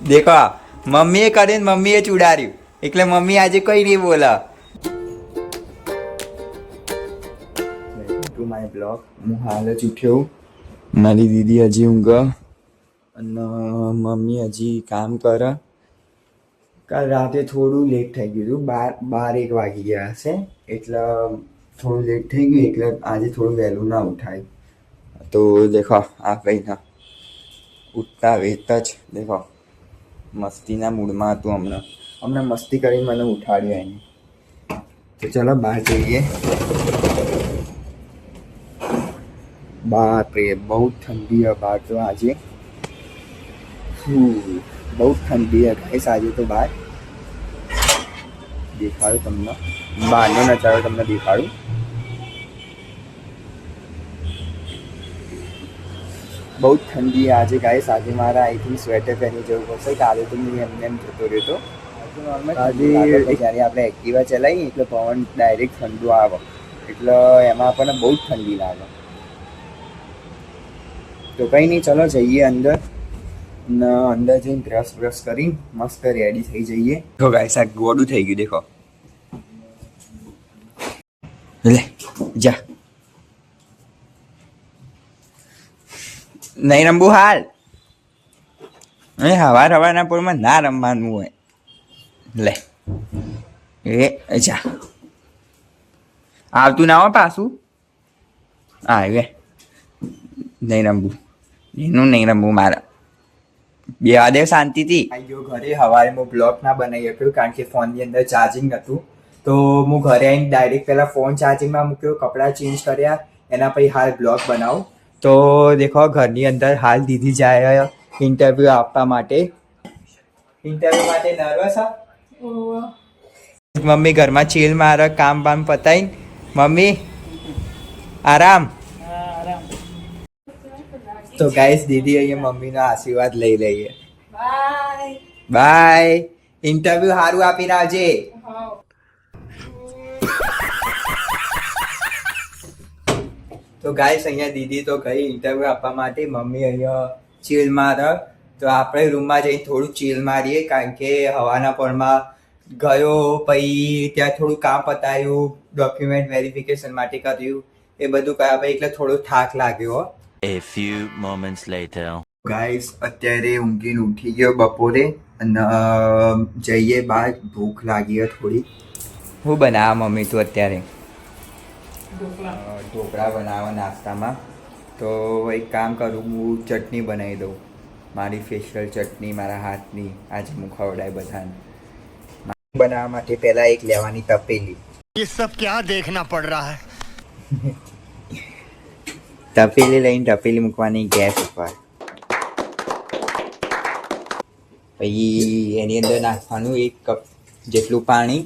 દેખો મમ્મીએ કરીને મમ્મીએ ચુડાર્યું એટલે મમ્મી આજે કઈ નહીં બોલા. To my blog. હું હાલ જ ઉઠ્યો. મારી દીદી હજી ઊંઘ અને મમ્મી હજી કામ કરે. કાલ રાતે થોડું લેટ થઈ ગયું હતું, 12-1 વાગી ગયા હશે એટલે થોડું લેટ થઈ ગયું એટલે આજે થોડું વહેલું ના ઉઠાય. તો દેખો આ કંઈ ના ઉઠતા વેત જ દેખો મસ્તીના મૂડમાં હતું. હમણાં મસ્તી કરીને મને ઉઠાડ્યો એને. તો ચલો બહાર જઈએ. બાપ રે બહુ ઠંડી है બહાર તો આજે. બહુ ઠંડી है ગાઈસ આજે તો બહાર. દેખાડું તમને બહારનો નજારો તમને દેખાડું. બહુ જ ઠંડી આજે ગાઈસ. આજે મારા આઈ થિંક સ્વેટર પહેરી જવું પડશે. કાલે તો હું એમને જતો રહ્યો હતો. આજે જ્યારે આપણે એક્ટિવા ચલાવીએ એટલે પવન ડાયરેક્ટ ઠંડુ આવે એટલે એમાં આપણને બહુ જ ઠંડી લાગે. તો કંઈ નહીં, ચલો જઈએ અંદર. અંદર જઈને બ્રશ કરીને મસ્ત રેડી થઈ જઈએ. તો ગાઈસ આ ગોડું થઈ ગયું દેખો. લે જા નહીં રમવું હાલ. હવારના પોરમાં ના રમવાનું હોય. લે એ જા આવતું ના હોય પાછું. આવે નહીં રમવું એનું નહીં રમવું મારા. બે દે શાંતિથી. આવી ગયો ઘરે. સવારે હું બ્લોગ ના બનાવી શક્યો કારણ કે ફોનની અંદર ચાર્જિંગ નહોતું. તો હું ઘરે આવીને ડાયરેક્ટ પહેલાં ફોન ચાર્જિંગમાં મૂક્યો, કપડાં ચેન્જ કર્યા, એના પછી હાલ બ્લોગ બનાવું. તો દેખો ઘરની અંદર હાલ દીદી જાય ઇન્ટરવ્યૂ આપવા માટે. ઇન્ટરવ્યૂ માટે નર્વસ હા. મમ્મી ઘરમાં ચીલ મારે કામ બામ પતાવીને. મમ્મી આરામ. તો ગાઈસ દીદી અહીંયા મમ્મીનો આશીર્વાદ લઈ લઈએ. બાય. ઇન્ટરવ્યુ સારું આપીને આવજે. તો ગાઈસ અહીંયા દીદી તો ગઈ ઇન્ટરવ્યુ આપવા માટે. મમ્મી અહીંયા ચીલ મારે. તો આપણે રૂમમાં જઈને થોડું ચીલ મારીએ કારણ કે હવાના પરમાં ગયો પછી ત્યાં થોડું કામ પતાવ્યું, ડોક્યુમેન્ટ વેરિફિકેશન માટે કર્યું, એ બધું કર્યા પછી એટલે થોડો થાક લાગ્યો. A few moments later. Guys અત્યારે ઊંઘીને ઉઠી ગયો બપોરે અને જઈએ બહાર. ભૂખ લાગી થોડી. હું બનાવવા મમ્મી તું અત્યારે? ઢોકળા બનાવવા નાસ્તામાં. તો એક કામ કરું, હું ચટણી બનાવી દઉં. મારી સ્પેશિયલ ચટણી મારા હાથની. આજે હું ખવડાય બધાને. બનાવવા માટે પહેલાં એક લેવાની તપેલી. ये सब क्या देखना पड़ रहा है? તપેલી લઈને તપેલી મૂકવાની ગેસ ઉપર. પછી એની અંદર નાખવાનું 1 કપ જેટલું પાણી.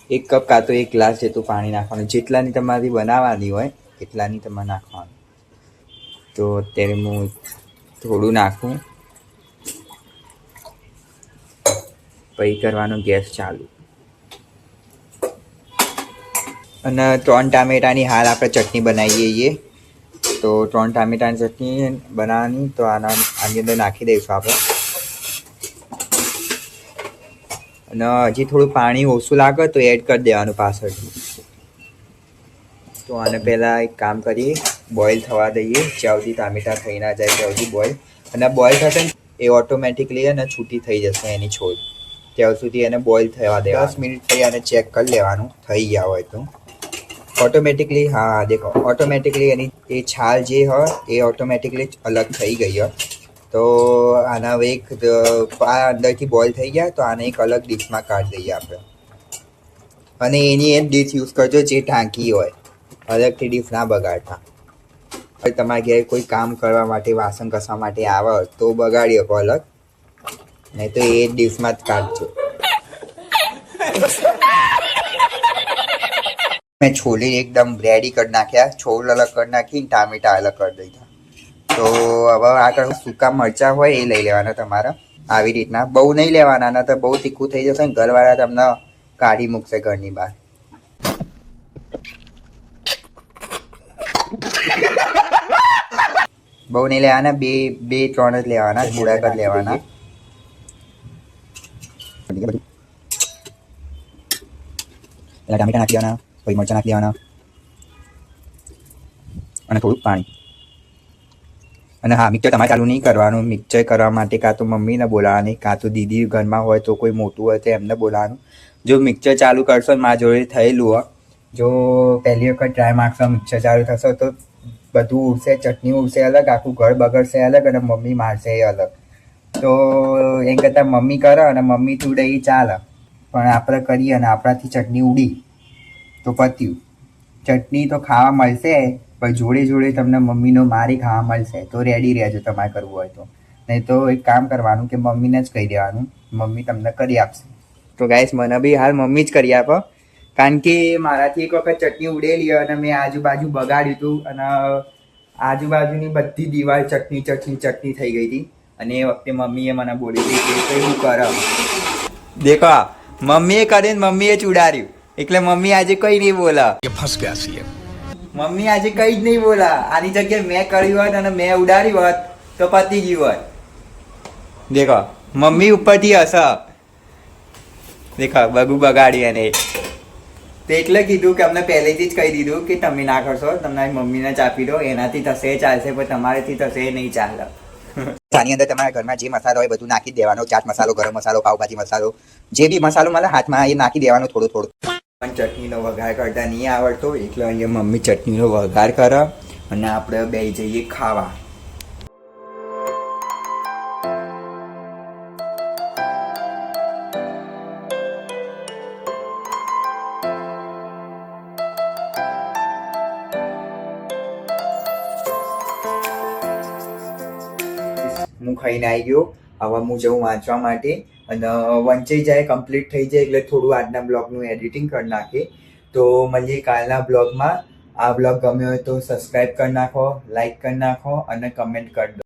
1 કપ કાં તો 1 ગ્લાસ જેટલું પાણી નાખવાનું. જેટલાની તમારી બનાવવાની હોય એટલાની તમારે નાખવાનું. તો અત્યારે હું થોડું નાખું પછી કરવાનો ગેસ ચાલુ. અને 3 ટામેટાની હાલ આપણે ચટણી બનાવીએ છીએ. તો 3 ટામેટાની ચટણી બનાવવાની. તો આની અંદર નાખી દઈશું આપણે. અને હજી થોડું પાણી ઓછું લાગે તો એડ કરી દેવાનું પાછળથી. તો આને પહેલાં એક કામ કરીએ, બોઇલ થવા દઈએ જ્યાં સુધી ટામેટાં થઈ ના જાય ત્યાં સુધી બોઇલ. અને બોઇલ થશે ને એ ઓટોમેટિકલી એને છૂટી થઈ જશે એની છોડ. ત્યાં સુધી એને બોઇલ થવા દે. 10 મિનિટ થઈ અને ચેક કરી લેવાનું થઈ ગયા હોય તો ઓટોમેટિકલી. હા દેખો ઓટોમેટિકલી એની એ છાલ જે હોય એ ઓટોમેટિકલી અલગ થઈ ગઈ હોય. તો આના હવે એક અંદરથી બોઇલ થઈ ગયા તો આને એક અલગ ડીશમાં કાઢી દઈએ આપણે. અને એની એ ડીશ યુઝ કરજો જે ટાંકી હોય. અલગથી ડીશ ના બગાડતા. હવે તમારા ઘેર કોઈ કામ કરવા માટે વાસણ ઘસવા માટે આવે તો બગાડી શકો અલગ, નહીં તો એ ડીશમાં જ કાઢજો. મેં છોલે એકદમ રેડી કરી નાખ્યા. છોલ અલગ કરી નાખીને ટામેટા અલગ કરી દીધા. તો હવે આગળ સૂકા મરચાં હોય એ લઈ લેવાના તમારે આવી રીતના. બહુ નહીં લેવાના, ના તો બહુ તીખું થઈ જશે ને ઘરવાળા તમને કાઢી મૂકશે ઘરની બહાર. બહુ નહીં લેવાના, 2-3 જ લેવાના, થોડાક જ લેવાના. બધું પેલા ટામેટા નાખી દેવાના, પછી મરચાં નાખી દેવાના અને થોડુંક પાણી. અને હા, મિક્સર તમારે ચાલુ નહીં કરવાનું. મિક્સર કરવા માટે કાં તો મમ્મીને બોલાવવાની, કાં તો દીદી ઘરમાં હોય તો કોઈ મોટું હોય તો એમને બોલાવવાનું. જો મિક્સર ચાલુ કરશો ને મારા જોડે થયેલું હોય, જો પહેલી વખત ટ્રાય મારશો મિક્સર ચાલુ થશે તો બધું ઉડશે, ચટણી ઉડશે અલગ, આખું ઘર બગડશે અલગ અને મમ્મી મારશે એ અલગ. તો એમ કરતાં મમ્મી કરે અને મમ્મીથી ઉડે એ ચાલે, પણ આપણે કરીએ અને આપણાથી ચટણી ઉડી તો પત્યું. ચટણી તો ખાવા મળશે, પણ જોડે જોડે તમને મમ્મીનો મારી ખાવા મળશે. તો રેડી રહેજો તમારે કરવું હોય તો. નહીં તો એક કામ કરવાનું કે મમ્મીને જ કહી દેવાનું, મમ્મી તમને કરી આપશે. તો ગાઈસ મને બી હાલ મમ્મી જ કરી આપો, કારણ કે મારાથી એક વખત ચટણી ઉડેલી અને મેં આજુબાજુ બગાડ્યું હતું અને આજુબાજુની બધી દિવાલ ચટણી ચટણી ચટણી થઈ ગઈ હતી. અને એ વખતે મમ્મીએ મને બોલી હતી કે કયું કર. દેખો મમ્મીએ કરીને મમ્મીએ જ ઉડાડ્યું, એટલે મમ્મી આજે કઈ નહીં બોલા. फंस गया सी મમ્મી આજે કઈ જ નહીં બોલા. આની જગ્યાએ મેં કર્યું હોત અને મેં ઉડાડ્યું હોત તો પતી ગયું હોત. દેખો મમ્મી ઉપરથી હશે. દેખો બગુ બગાડી અને તો એટલે કીધું કે અમને પહેલેથી જ કહી દીધું કે તમે ના કરશો, તમારી મમ્મીને જ આપી દો, એનાથી થશે ચાલશે પણ તમારેથી થશે એ નહીં ચાલે. આની અંદર તમારા ઘરમાં જે મસાલો હોય બધું નાખી દેવાનો. ચાટ મસાલો, ગરમ મસાલો, પાવભાજી મસાલો, જે બી મસાલો મળે હાથમાં એ નાખી દેવાનો થોડું થોડું. પણ ચટણીનો વઘાર કરતા નહીં આવડતો, એટલે અહીંયા મમ્મી ચટણીનો વઘાર કરે અને આપણે બે જઈએ ખાવા. હું ખાઈને આવી ગયો. હવે હું જઉં વાંચવા માટે અને વંચાઈ જાય, કમ્પ્લીટ થઈ જાય એટલે થોડું આજના બ્લોગનું એડિટિંગ કરી નાખીએ. તો મળીએ કાલના બ્લોગમાં. આ બ્લોગ ગમ્યો હોય તો સબસ્ક્રાઈબ કરી નાખો, લાઈક કરી નાખો અને કમેન્ટ કરી દો.